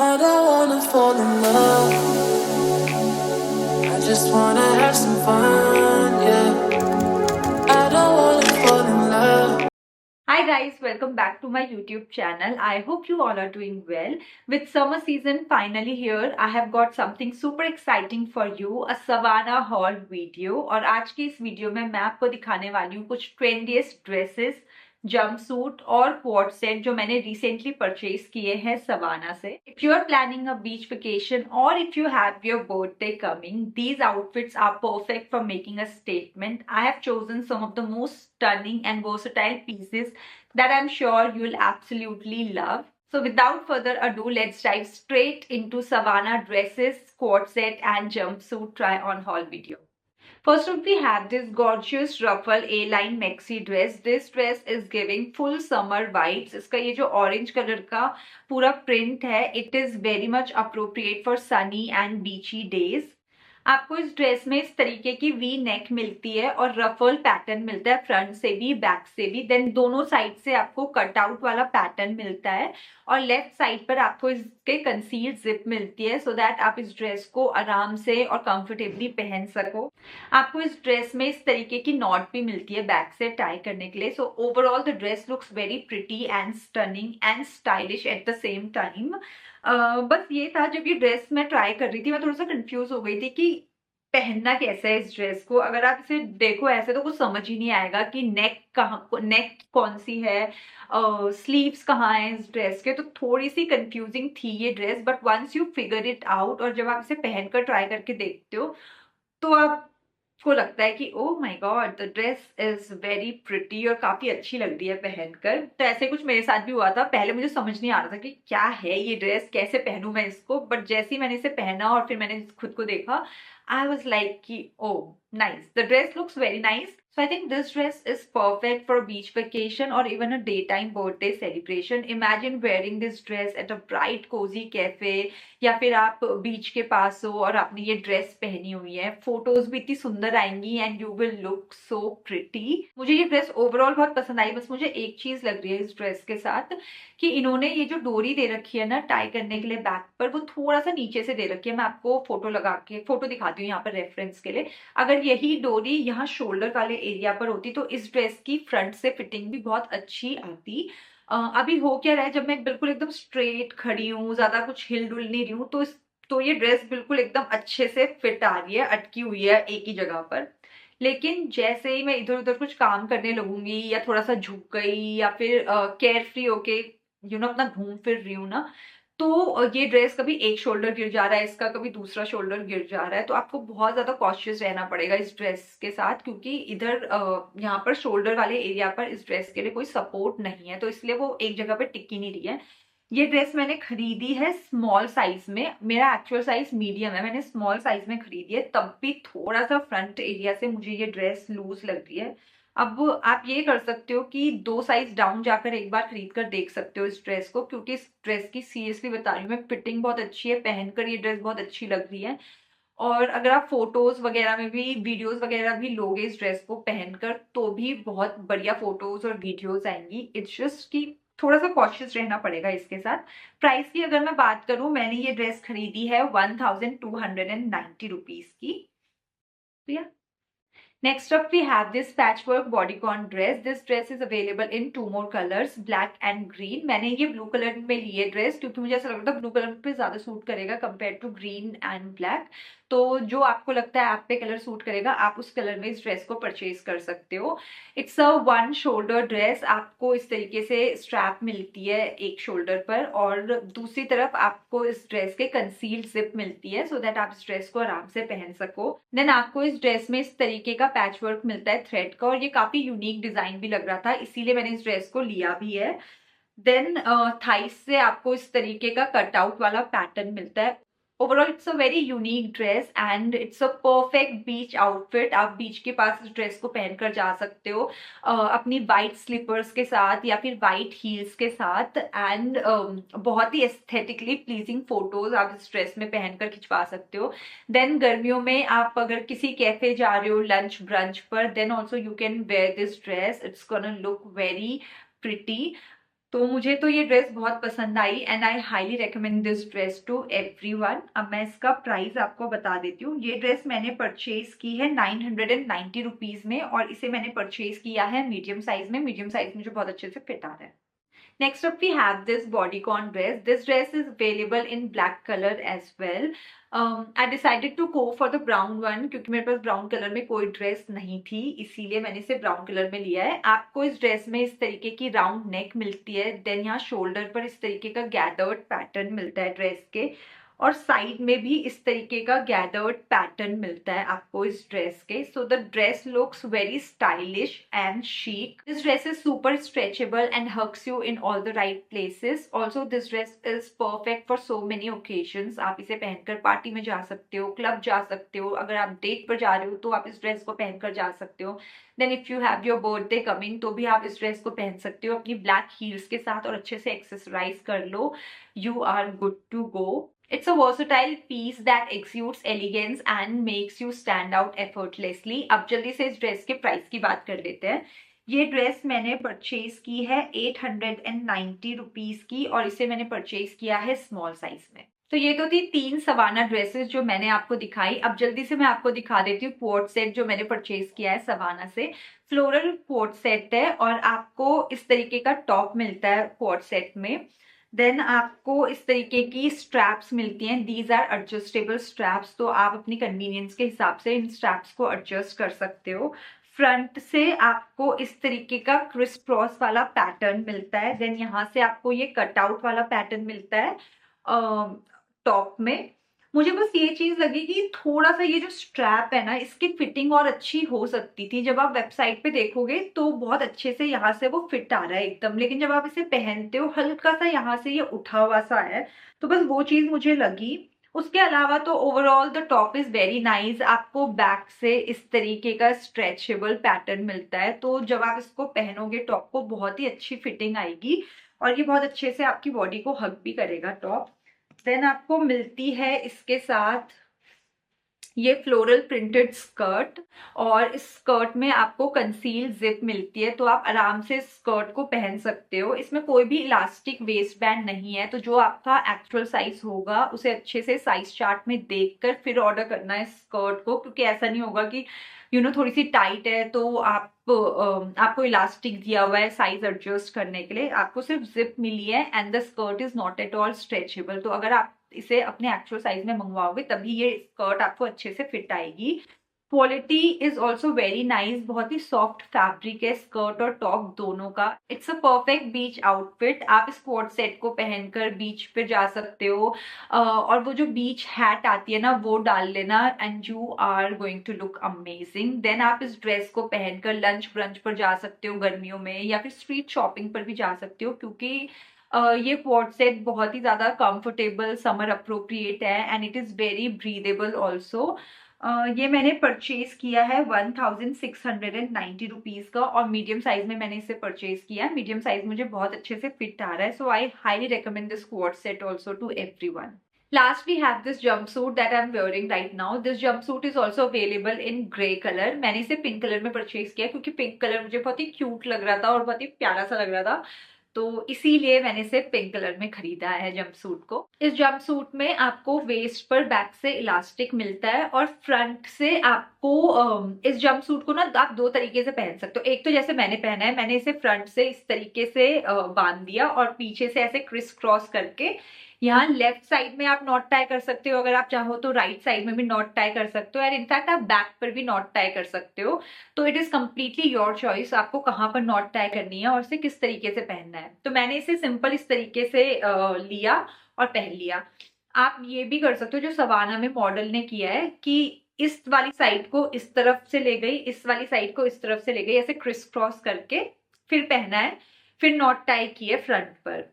I don't wanna fall in love. I just wanna have some fun, yeah. I don't wanna fall in love. Hi guys, welcome back to my YouTube channel. I hope you all are doing well. With summer season finally here, I have got something super exciting for you, a Savannah haul video. और आज की इस video में मैं आपको दिखाने वाली हूँ कुछ ट्रेंडियस्ट ड्रेसेस, जंपसूट और कोट सेट जो मैंने रिसेंटली परचेज किए हैं सवाना से. If you are planning a beach vacation or if you have your birthday coming, these outfits are perfect for making a statement. I have chosen some of the most stunning and versatile pieces that I'm sure you'll absolutely love. So without further ado, let's dive straight into Savannah dresses, quad set and jumpsuit try on haul video. First up, we have this gorgeous ruffle A-line maxi dress. This dress is giving full summer vibes. इसका ये जो orange color का पूरा print है, it is very much appropriate for sunny and beachy days. आपको इस dress में इस तरीके की वी नेक मिलती है और रफल पैटर्न मिलता है फ्रंट से भी बैक से भी. देन दोनों साइड से आपको कटआउट वाला पैटर्न मिलता है और लेफ्ट साइड पर आपको इसके कंसील्ड जिप मिलती है सो दैट आप इस ड्रेस को आराम से और कंफर्टेबली पहन सको. आपको इस ड्रेस में इस तरीके की नॉट भी मिलती है बैक से टाई करने के लिए. So overall the dress looks very pretty and stunning and stylish at the same time. बस ये था, जब ये ड्रेस मैं ट्राई कर रही थी मैं थोड़ा सा कंफ्यूज हो गई थी कि पहनना कैसा है इस ड्रेस को. अगर आप इसे देखो ऐसे तो कुछ समझ ही नहीं आएगा कि नेक कौन सी है, स्लीव्स कहाँ है इस ड्रेस के. तो थोड़ी सी कंफ्यूजिंग थी ये dress, but once you figure it out और जब आप इसे पहनकर ट्राई करके देखते हो तो आपको लगता है कि oh my God, the dress is very pretty और काफी अच्छी लग रही है पहनकर. तो ऐसे कुछ मेरे साथ भी हुआ था. पहले मुझे समझ नहीं आ रहा था कि क्या है ये ड्रेस, कैसे पहनूं मैं इसको, बट जैसे ही मैंने इसे पहना और फिर मैंने खुद को देखा, I was like ki, oh, nice. The dress looks very nice. So I think this dress is perfect for a beach vacation or even a daytime birthday celebration. Imagine wearing this dress at a bright cozy cafe या फिर आप बीच के पास हो और आपने ये dress पहनी हुई है. फोटोज भी इतनी सुंदर आएंगी and you will look so pretty. मुझे ये ड्रेस ओवरऑल बहुत पसंद आई. बस मुझे एक चीज लग रही है इस ड्रेस के साथ कि इन्होंने ये जो डोरी दे रखी है ना टाई करने के लिए बैक पर, वो थोड़ा सा नीचे से दे रखी है. मैं आपको फोटो दिखाती हूँ यहाँ पर रेफरेंस के लिए. अगर यही डोरी यहाँ शोल्डर वाले एरिया पर होती तो इस ड्रेस की फ्रंट से फिटिंग भी बहुत अच्छी आती. अभी हो क्या रहा है, जब मैं बिल्कुल एकदम स्ट्रेट खड़ी हूँ, ज्यादा कुछ हिल डुल नहीं रही हूँ, तो ये ड्रेस बिल्कुल एकदम अच्छे से फिट आ रही है, अटकी हुई है एक ही जगह पर. लेकिन जैसे ही मैं इधर उधर कुछ काम करने लगूंगी या थोड़ा सा झुक गई या फिर केयर फ्री होके अपना घूम फिर रही हूँ ना, तो ये ड्रेस कभी एक शोल्डर गिर जा रहा है इसका, कभी दूसरा शोल्डर गिर जा रहा है. तो आपको बहुत ज्यादा कॉशियस रहना पड़ेगा इस ड्रेस के साथ, क्योंकि इधर यहाँ पर शोल्डर वाले एरिया पर इस ड्रेस के लिए कोई सपोर्ट नहीं है, तो इसलिए वो एक जगह पे टिक ही नहीं रही है. ये ड्रेस मैंने खरीदी है स्मॉल साइज में. मेरा एक्चुअल साइज मीडियम है, मैंने स्मॉल साइज में खरीदी है, तब भी थोड़ा सा फ्रंट एरिया से मुझे ये ड्रेस लूज लग रही है. अब आप ये कर सकते हो कि 2 साइज डाउन जाकर एक बार खरीद कर देख सकते हो इस ड्रेस को, क्योंकि इस ड्रेस की सीरियसली बता रही हूँ मैं, फिटिंग बहुत अच्छी है, पहनकर ये ड्रेस बहुत अच्छी लग रही है. और अगर आप फोटोज वगैरह में भी, वीडियोस वगैरह भी लोगे इस ड्रेस को पहनकर, तो भी बहुत बढ़िया फोटोज और वीडियोस आएंगी. इट्स जस्ट कि थोड़ा सा कॉशियस रहना पड़ेगा इसके साथ. प्राइस की अगर मैं बात करूं, मैंने ये ड्रेस खरीदी है 1290 रुपीज की. तो या Next up, we have this patchwork bodycon dress. This dress is available in 2 more colors, black and green. मैंने ये ब्लू कलर में ली है ड्रेस क्योंकि मुझे ऐसा लगता है ब्लू कलर पे ज्यादा सूट करेगा compare to green and black. तो जो आपको लगता है आप पे कलर सूट करेगा, आप उस कलर में इस ड्रेस को परचेज कर सकते हो. It's a 1 shoulder dress. आपको इस तरीके से स्ट्रैप मिलती है एक शोल्डर पर और दूसरी तरफ आपको इस ड्रेस के कंसील्ड जिप मिलती है सो दैट आप इस ड्रेस को आराम से पहन सको. देन आपको इस ड्रेस में इस तरीके का पैचवर्क मिलता है थ्रेड का, और ये काफी यूनिक डिजाइन भी लग रहा था, इसीलिए मैंने इस ड्रेस को लिया भी है. देन थाइस से आपको इस तरीके का कटआउट वाला पैटर्न मिलता है. Overall it's a very unique dress and it's a perfect beach outfit. आप बीच के पास इस ड्रेस को पहनकर जा सकते हो अपनी वाइट स्लीपर्स के साथ या फिर वाइट हील्स के साथ, एंड बहुत ही एस्थेटिकली प्लीजिंग फोटोज आप इस ड्रेस में पहनकर खिंचवा सकते हो. देन गर्मियों में आप अगर किसी कैफे जा रहे हो लंच ब्रंच पर, then also you can wear this dress. It's gonna look very pretty. तो मुझे तो ये ड्रेस बहुत पसंद आई and I highly recommend this dress to everyone. अब मैं इसका प्राइस आपको बता देती हूँ। ये ड्रेस मैंने परचेज की है 990 रुपीज में और इसे मैंने परचेज किया है मीडियम साइज में। मीडियम साइज मुझे बहुत अच्छे से फिट आ रहा है। Next up, we have this bodycon dress. This dress is available in black color as well. I decided to go for the brown one क्योंकि मेरे पास ब्राउन कलर में कोई ड्रेस नहीं थी, इसीलिए मैंने इसे ब्राउन कलर में लिया है। आपको इस ड्रेस में इस तरीके की राउंड नेक मिलती है, देन यहाँ शोल्डर पर इस तरीके का गैदर्ड पैटर्न मिलता है ड्रेस के, और साइड में भी इस तरीके का गैदर्ड पैटर्न मिलता है आपको इस ड्रेस के। So the dress looks very stylish and chic. This dress is super stretchable and hugs you in all the right places. Also, this dress is perfect for so many occasions. आप इसे पहनकर party में जा सकते हो, club जा सकते हो, अगर आप डेट पर जा रहे हो तो आप इस ड्रेस को पहनकर जा सकते हो। Then if you have your birthday coming तो भी आप इस ड्रेस को पहन सकते हो अपनी ब्लैक हील्स के साथ और अच्छे से एक्सेसराइज कर लो। You are good to go. It's a versatile piece that exudes elegance and makes you stand out effortlessly. अब जल्दी से इस ड्रेस के प्राइस की बात कर लेते हैं। ये ड्रेस मैंने परचेज की है 890 रुपीज की और इसे मैंने परचेज किया है स्मॉल साइज में। तो ये तो थी 3 सवाना ड्रेसेस जो मैंने आपको दिखाई। अब जल्दी से मैं आपको दिखा देती हूँ कोट सेट जो मैंने परचेज किया है सवाना से। फ्लोरल कोट सेट है और आपको इस तरीके का टॉप मिलता है कोट सेट में। देन आपको इस तरीके की स्ट्रैप्स मिलती हैं। दीज आर एडजस्टेबल स्ट्रैप्स, तो आप अपनी कन्वीनियंस के हिसाब से इन स्ट्रैप्स को एडजस्ट कर सकते हो। फ्रंट से आपको इस तरीके का क्रिस क्रॉस वाला पैटर्न मिलता है। देन यहाँ से आपको ये कटआउट वाला पैटर्न मिलता है टॉप में। मुझे बस ये चीज लगी कि थोड़ा सा ये जो स्ट्रैप है ना, इसकी फिटिंग और अच्छी हो सकती थी। जब आप वेबसाइट पे देखोगे तो बहुत अच्छे से यहाँ से वो फिट आ रहा है एकदम, लेकिन जब आप इसे पहनते हो हल्का सा यहाँ से ये उठा हुआ सा है, तो बस वो चीज मुझे लगी। उसके अलावा तो overall the top is very nice. आपको बैक से इस तरीके का स्ट्रेचेबल पैटर्न मिलता है, तो जब आप इसको पहनोगे टॉप को बहुत ही अच्छी फिटिंग आएगी और ये बहुत अच्छे से आपकी बॉडी को हग भी करेगा टॉप। देन आपको मिलती है इसके साथ ये फ्लोरल प्रिंटेड स्कर्ट और इस स्कर्ट में आपको कंसील जिप मिलती है, तो आप आराम से स्कर्ट को पहन सकते हो। इसमें कोई भी इलास्टिक वेस्ट बैंड नहीं है, तो जो आपका एक्चुअल साइज होगा उसे अच्छे से साइज चार्ट में देखकर फिर ऑर्डर करना है स्कर्ट को, क्योंकि ऐसा नहीं होगा कि थोड़ी सी टाइट है तो आपको इलास्टिक दिया हुआ है साइज एडजस्ट करने के लिए। आपको सिर्फ जिप मिली है and the skirt is not at all stretchable. तो अगर आप इसे अपने एक्चुअल साइज में मंगवाओगे तभी ये स्कर्ट आपको अच्छे से फिट आएगी। Quality is also very nice. बहुत ही सॉफ्ट फैब्रिक है स्कर्ट और टॉप दोनों का। It's a perfect beach outfit. आप इस कोट सेट को पहनकर बीच पे जा सकते हो और वो जो बीच हैट आती है ना वो डाल लेना and you are going to look amazing. देन आप इस ड्रेस को पहनकर लंच ब्रंच पर जा सकते हो गर्मियों में, या फिर स्ट्रीट शॉपिंग पर भी जा सकते हो, क्योंकि ये कोट सेट बहुत ही ज्यादा कंफर्टेबल समर अप्रोप्रिएट है and it is very breathable also. ये मैंने परचेज किया है 1690 रुपीज का और मीडियम साइज में मैंने इसे परचेज किया है। मीडियम साइज मुझे बहुत अच्छे से फिट आ रहा है, so I highly recommend this coat set also to everyone. Last, we have this jumpsuit that I'm wearing right now. This jumpsuit is also available in grey color. मैंने इसे pink colour में purchase किया क्योंकि pink colour मुझे बहुत ही cute लग रहा था और बहुत ही प्यारा सा लग रहा था, तो इसीलिए मैंने इसे पिंक कलर में खरीदा है जंपसूट को। इस जंपसूट में आपको वेस्ट पर बैक से इलास्टिक मिलता है और फ्रंट से आपको इस जंपसूट को ना आप 2 तरीके से पहन सकते हो। एक तो जैसे मैंने पहना है, मैंने इसे फ्रंट से इस तरीके से बांध दिया और पीछे से ऐसे क्रिस क्रॉस करके यहाँ लेफ्ट साइड में आप नॉट टाई कर सकते हो, अगर आप चाहो तो राइट साइड में भी नॉट टाई कर सकते हो, और इनफैक्ट आप बैक पर भी नॉट टाई कर सकते हो। तो it is completely your choice आपको कहाँ पर नॉट टाई करनी है और इसे किस तरीके से पहनना है। तो मैंने इसे सिंपल इस तरीके से लिया और पहन लिया। आप ये भी कर सकते हो जो सवाना में मॉडल ने किया है कि इस वाली साइड को इस तरफ से ले गई, इस वाली साइड को इस तरफ से ले गई, ऐसे क्रिस क्रॉस करके फिर पहना है, फिर नॉट टाई किए फ्रंट पर।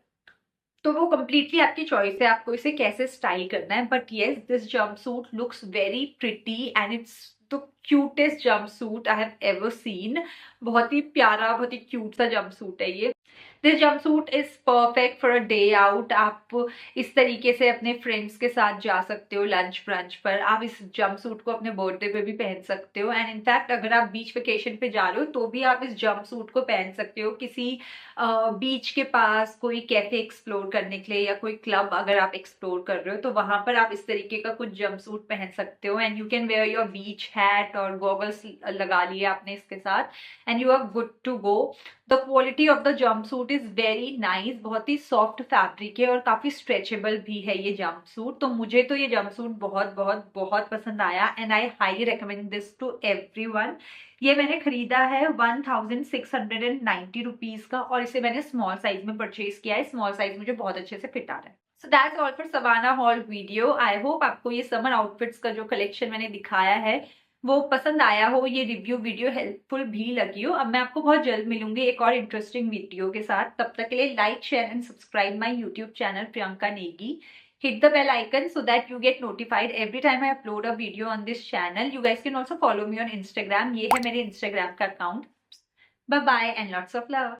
तो वो कम्प्लीटली आपकी चॉइस है आपको इसे कैसे स्टाइल करना है। But yes, this jumpsuit looks very pretty and it's the cutest jumpsuit I have ever seen. बहुत ही प्यारा, बहुत ही क्यूट सा जंपसूट है ये। This jumpsuit is perfect for a day out. आप इस तरीके से अपने फ्रेंड्स के साथ जा सकते हो लंच ब्रंच पर। आप इस जंपसूट को अपने बर्थडे पे भी पहन सकते हो, एंड इनफैक्ट अगर आप बीच वेकेशन पे जा रहे हो तो भी आप इस जंपसूट को पहन सकते हो। किसी बीच के पास कोई कैफे एक्सप्लोर करने के लिए या कोई क्लब अगर आप एक्सप्लोर कर रहे हो तो वहां पर आप इस तरीके का कुछ जंपसूट पहन सकते हो, and you can wear your beach hat और गॉगल्स लगा लिए आपने इसके साथ, and you are good to go. The quality of the jumpsuit is very nice, बहुत ही सॉफ्ट फैब्रिक है और काफी स्ट्रेचेबल भी है ये जंपसूट। तो मुझे तो ये जंपसूट बहुत बहुत बहुत पसंद आया, and I highly recommend this to everyone. ये मैंने खरीदा है 1690 रुपीज का, और इसे मैंने स्मॉल साइज में परचेज किया है। स्मॉल साइज मुझे बहुत अच्छे से फिट आ रहा है। So that's all for Savannah Hall video. I hope आपको ये समर आउटफिट्स का जो कलेक्शन मैंने दिखाया है वो पसंद आया हो, ये रिव्यू वीडियो हेल्पफुल भी लगी हो। अब मैं आपको बहुत जल्द मिलूंगी एक और इंटरेस्टिंग वीडियो के साथ। तब तक के लिए like share and subscribe my YouTube channel Priyanka Negi. Hit the bell icon so that you get notified every time I upload a video on this channel. You guys can also follow me on Instagram. ये है मेरे Instagram का account. Bye bye and lots of love.